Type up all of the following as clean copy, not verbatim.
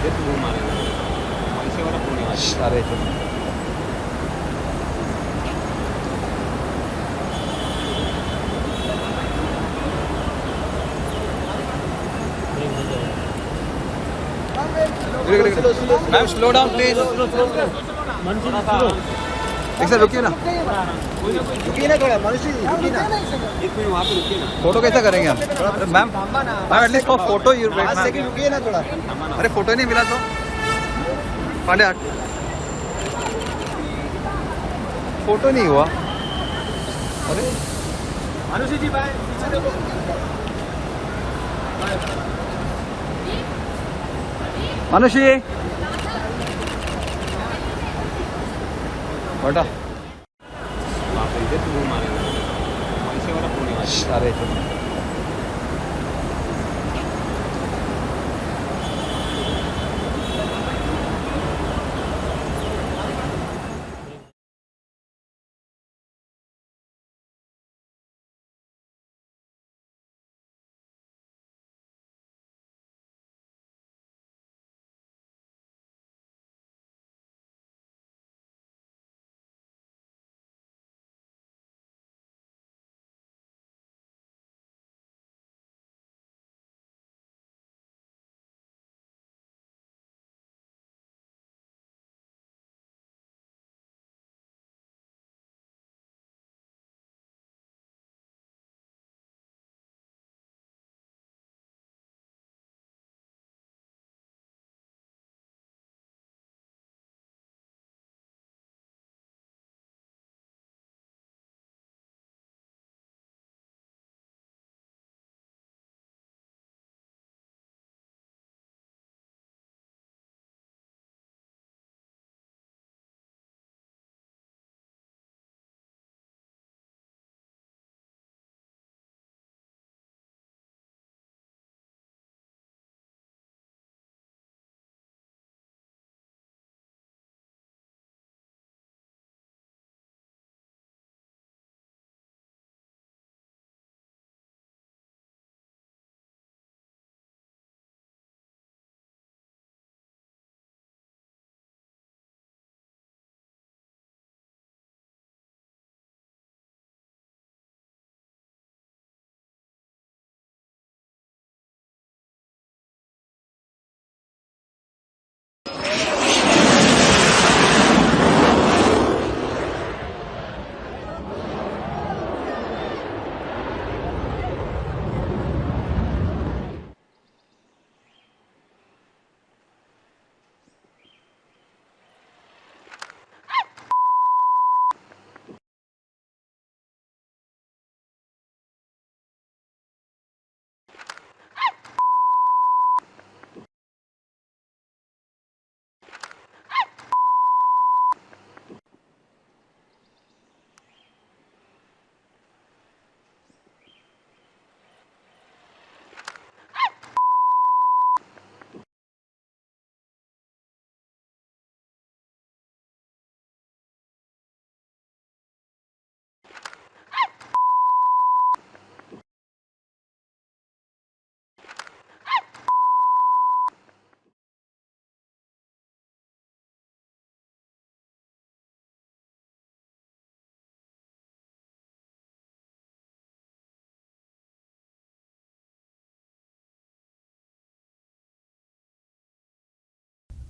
अरे ma'am slow down please. एक sir रुकिए ना, रुकिए ना थोड़ा, मनुष्य जी रुकिए ना, एक मिनट वहाँ पे रुकिए ना। फोटो कैसा करेंगे हम? Ma'am ma'am at least for photo you wait. 5 second रुकिए ना थोड़ा। अरे फोटो ही नहीं मिला तो पांडे हट, फोटो नहीं हुआ। अरे मनुष्य जी बाय पीछे देखो। मनुष्य बेटा अरे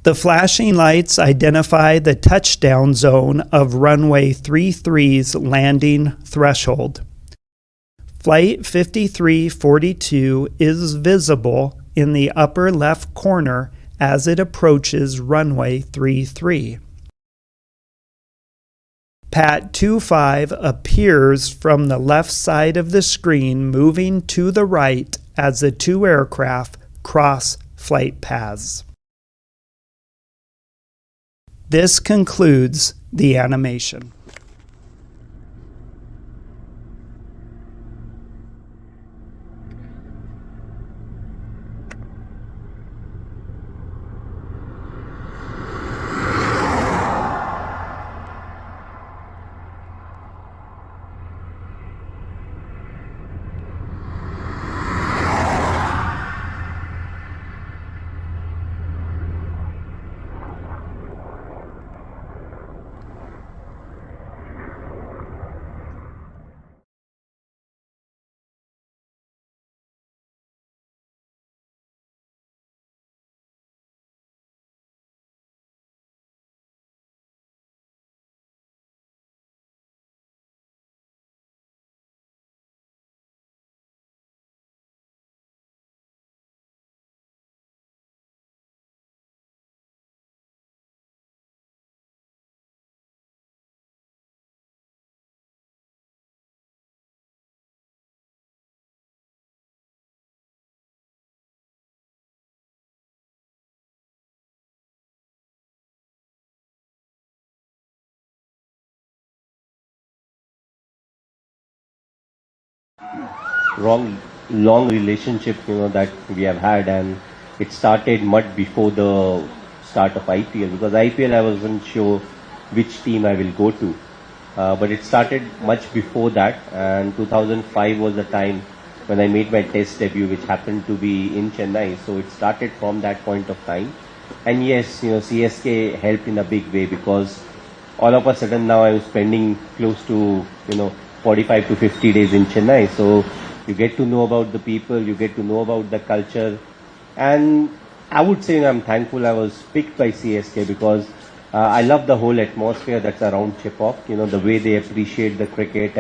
The flashing lights identify the touchdown zone of runway 33's landing threshold. Flight 5342 is visible in the upper left corner as it approaches runway 33. PAT 25 appears from the left side of the screen, moving to the right as the two aircraft cross flight paths. This concludes the animation. long relationship, that we have had, and it started much before the start of IPL, because IPL I wasn't sure which team I will go to, but it started much before that, and 2005 was the time when I made my test debut, which happened to be in Chennai. So it started from that point of time. And yes, CSK helped in a big way, because all of a sudden now I'm spending close to 45 to 50 days in Chennai. So you get to know about the people, you get to know about the culture, and I would say I'm thankful I was picked by CSK, because I love the whole atmosphere that's around Chipok. The way they appreciate the cricket,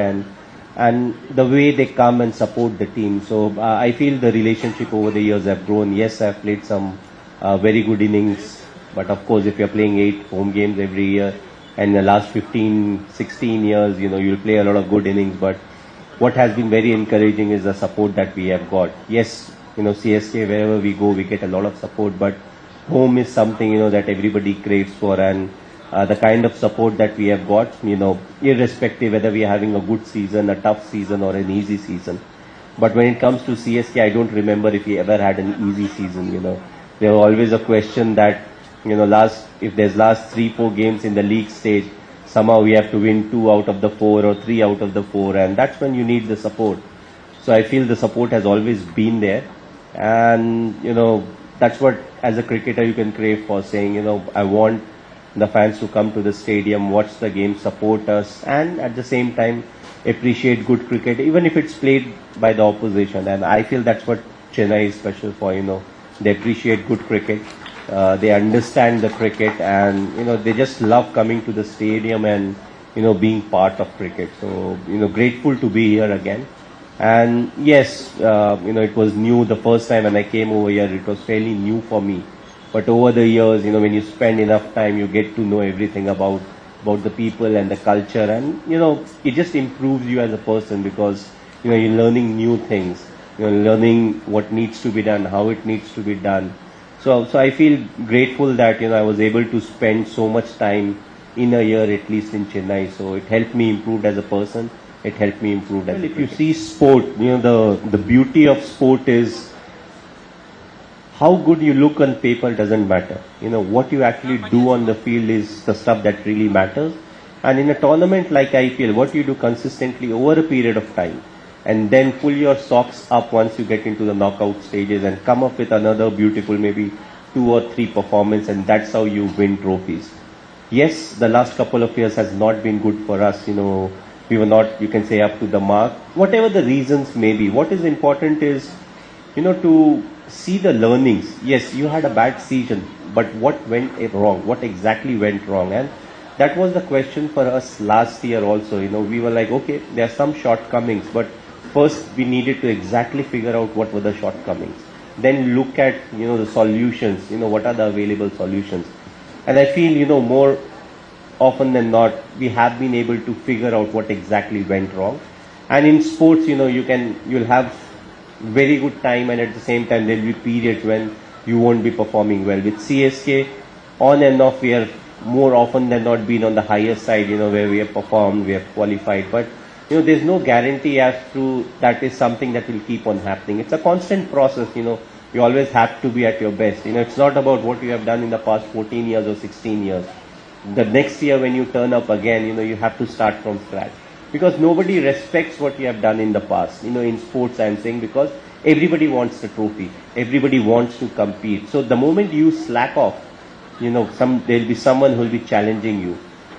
and the way they come and support the team. So I feel the relationship over the years have grown. Yes, I've played some very good innings, but of course if you're playing 8 home games every year, and in the last 15, 16 years, you'll play a lot of good innings, but what has been very encouraging is the support that we have got. Yes, CSK, wherever we go, we get a lot of support, but home is something, that everybody craves for, and the kind of support that we have got, irrespective whether we are having a good season, a tough season, or an easy season. But when it comes to CSK, I don't remember if we ever had an easy season, There was always a question that, if there's last 3-4 games in the league stage, somehow we have to win 2 out of the 4 or 3 out of the 4, and that's when you need the support. So I feel the support has always been there, and, that's what, as a cricketer, you can crave for, saying, I want the fans to come to the stadium, watch the game, support us, and at the same time appreciate good cricket, even if it's played by the opposition. And I feel that's what Chennai is special for. They appreciate good cricket, they understand the cricket, and they just love coming to the stadium and being part of cricket. So grateful to be here again. And yes, it was new the first time when I came over here. It was fairly new for me. But over the years, when you spend enough time, you get to know everything about the people and the culture, and it just improves you as a person, because you're learning new things, learning what needs to be done, how it needs to be done. So I feel grateful that I was able to spend so much time in a year, at least in Chennai. So it helped me improve as a person. It helped me improve as a cricketer. If you see sport, the beauty of sport is how good you look on paper doesn't matter. What you actually do on the field is the stuff that really matters. And in a tournament like IPL, what you do consistently over a period of time, and then pull your socks up once you get into the knockout stages and come up with another beautiful, maybe 2 or 3 performance, and that's how you win trophies. Yes, the last couple of years has not been good for us. We were not, you can say, up to the mark. Whatever the reasons may be, what is important is, to see the learnings. Yes, you had a bad season, but what went wrong? What exactly went wrong? And that was the question for us last year also. We were like, okay, there are some shortcomings, but first we needed to exactly figure out what were the shortcomings. Then look at, the solutions, what are the available solutions. And I feel, more often than not, we have been able to figure out what exactly went wrong. And in sports, you'll have very good time, and at the same time there will be periods when you won't be performing well. With CSK, on and off, we are more often than not been on the higher side, where we have performed, we have qualified. But there's no guarantee as to that is something that will keep on happening. It's a constant process. You always have to be at your best. It's not about what you have done in the past 14 years or 16 years. The next year when you turn up again, you have to start from scratch, because nobody respects what you have done in the past. In sports, I'm saying, because everybody wants the trophy, everybody wants to compete. So the moment you slack off, there'll be someone who will be challenging you.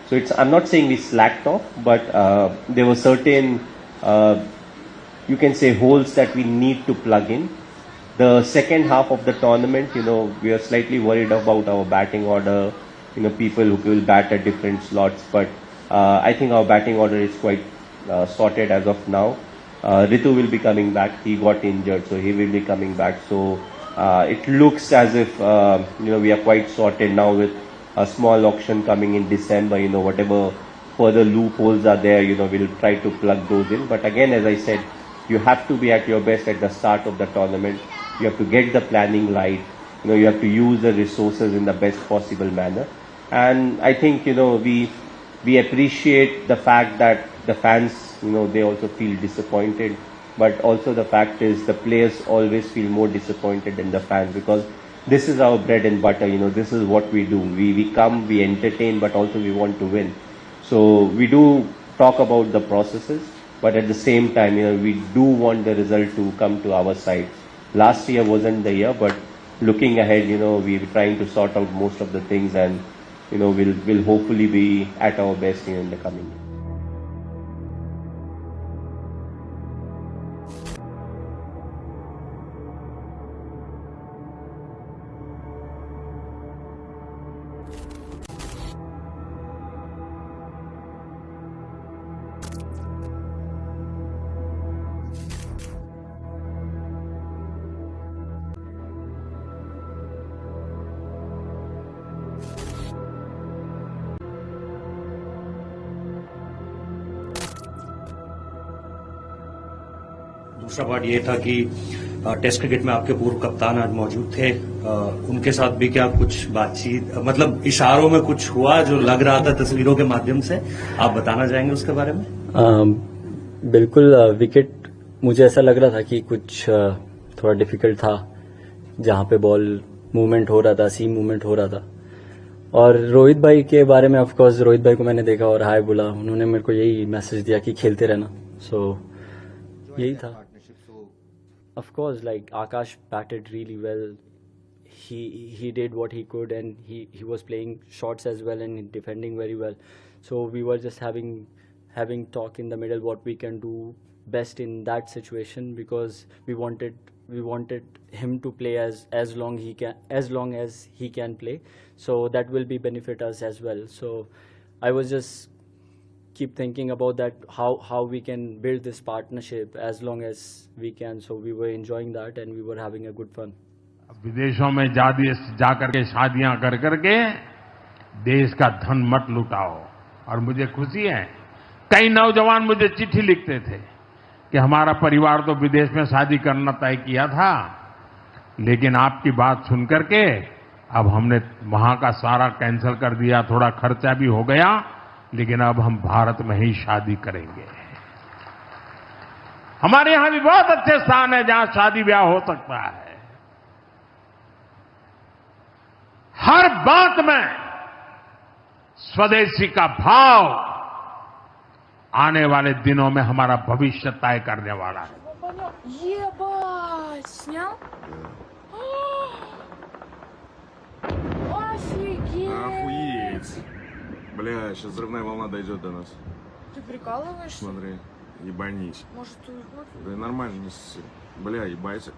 So I'm not saying we slacked off, but there were certain, you can say, holes that we need to plug in. The second half of the tournament, we are slightly worried about our batting order, people who will bat at different slots, but I think our batting order is quite sorted as of now. Ritu will be coming back. He got injured, so he will be coming back. So it looks as if we are quite sorted now, with a small auction coming in December. Whatever further loopholes are there, we'll try to plug those in. But again, as I said, you have to be at your best at the start of the tournament. You have to get the planning right. You have to use the resources in the best possible manner. And I think, we appreciate the fact that the fans, they also feel disappointed. but also the fact is the players always feel more disappointed than the fans, because this is our bread and butter. This is what we do. We come, we entertain, but also we want to win. So we do talk about the processes, but at the same time, we do want the result to come to our side. Last year wasn't the year, but looking ahead, we're trying to sort out most of the things, and we'll hopefully be at our best in the coming year. दूसरा part ये था कि test cricket में आपके पूर्व कप्तान आज मौजूद थे, उनके साथ भी क्या कुछ बातचीत, मतलब इशारों में कुछ हुआ जो लग रहा था तस्वीरों के माध्यम से, आप बताना चाहेंगे उसके बारे में? बिल्कुल, विकेट मुझे ऐसा लग रहा था कि कुछ थोड़ा डिफिकल्ट था, जहां पे बॉल मूवमेंट हो रहा था, सीम मूवमेंट हो रहा था। और रोहित भाई के बारे में, ऑफ कोर्स रोहित भाई को मैंने देखा और हाय बोला, उन्होंने मेरे को यही मैसेज दिया कि खेलते रहना, सो यही था। Of course, like Akash batted really well. He did what he could, and he was playing shots as well and defending very well. So we were just having talk in the middle what we can do best in that situation, because we wanted him to play as long as he can play. So that will be benefit us as well. So I was just keep thinking about that, how we can build this partnership as long as we can. So we were enjoying that and we were having a good fun. विदेशों में जाकर के शादियां कर करके देश का धन मत लुटाओ। और मुझे खुशी है, कई नौजवान मुझे चिट्ठी लिखते थे कि हमारा परिवार तो विदेश में शादी करना तय किया था, लेकिन आपकी बात सुन करके अब हमने वहां का सारा कैंसिल कर दिया, थोड़ा खर्चा भी हो गया, लेकिन अब हम भारत में ही शादी करेंगे। हमारे यहां भी बहुत अच्छे स्थान है जहां शादी ब्याह हो सकता है। हर बात में स्वदेशी का भाव आने वाले दिनों में हमारा भविष्य तय करने वाला है। Ебать, снял? Офигеть! Охуеть. Бля, сейчас взрывная волна дойдет до нас. Ты прикалываешься? Смотри, ебанись. Может, уйдет? Да нормально, не ссы. Бля, ебайся.